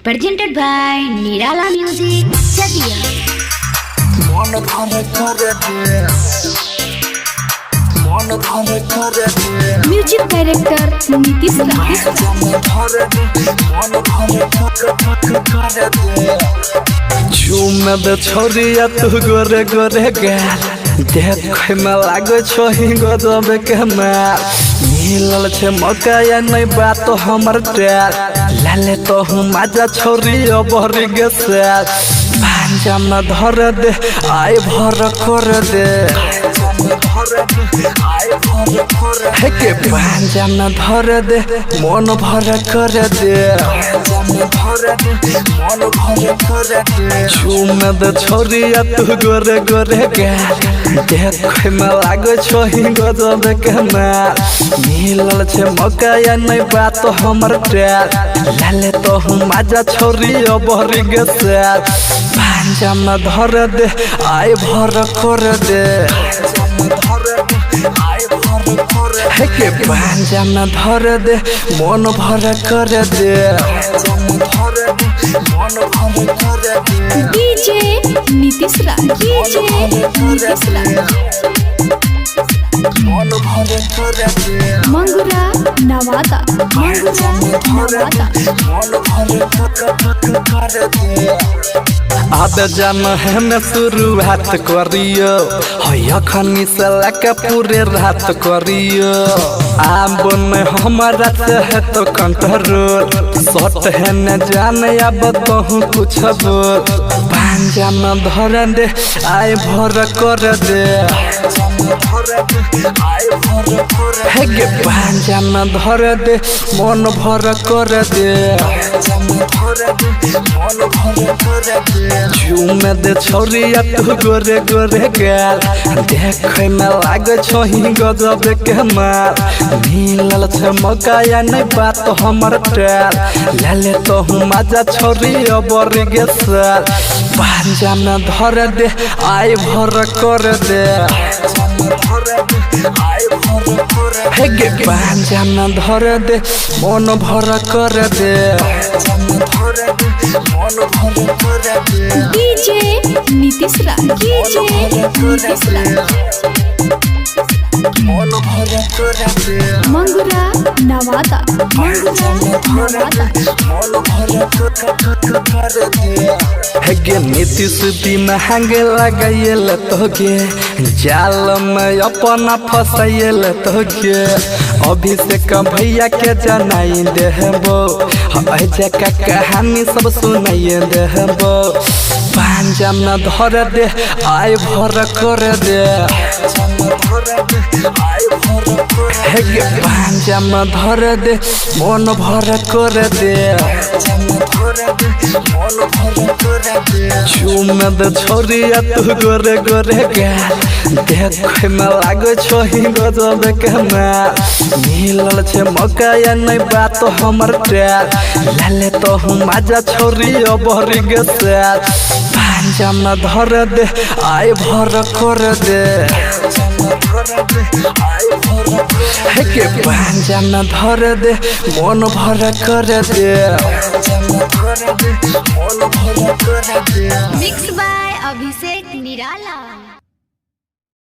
presented by Nirala Music Chatia. Music director Nitish झूम दे छोरिया तू गोरे गोरे गाल देख में लागो छोही गजब के माल मिलल छे मौका या नहीं बात तो हमर ट्यार लाले तो हूँ माजा छोरी बहरी गे साल भांजा में धर दे आई भर कर दे के भांजा में धर दे मन भर कर दे झूम दे छोरिया तू गोरे गोरे गाल देख में लागो छोही गजब के माल मिलल छे मौका या नहीं बात तो हमर ट्यार लाले तो हूँ माजा छोरी बहरी गे साल भांजा में धर दे आई भर कर दे के भांजा में धर दे मन भर कर दे DJ Nitish Mangura Nawada अब जन है न शुरुआत करियो अखनी से लके पूरे रात करियो आब में हमारा से है तो कंट्रोल सट है न जाने अब कहूँ कुछ बोल भांजा में धर दे आई भर कर दे गे भांजा में धर दे मन भर कर दे झूम दे छोरिया तू गोरे गोरे गाल देख में लागो छोही गजब के माल मिलल छे मौका या नहीं बात तो हमर ट्यार लाले तो हूँ माजा छोरी बहरी गे साल भांजा में धर दे आई भर कर दे गे भांजा में धर दे मन भर कर दे DJ Nitish Mangura Nawada गे नीतीश दिन hange लगाइल तो गे जाल में अपना फसाइल तो गे अभिषेक भैया के जनाई देबो का कहानी सब सुनाई देबो भांजा में धर दे आई भर कर दे गे भांजा में धर दे मन भर कर दे झूम दे छोरिया तू गोरे गोरे गाल देख में लागो छोही गजब के माल मिलल छे मौका या नहीं बात तो हमर ट्यार लाले तो हूँ माजा छोरी बहरी गे साल भांजा में धर दे आई भर कर दे के भांजा में धर दे मन भर कर दे Mixed by Abhishek Nirala.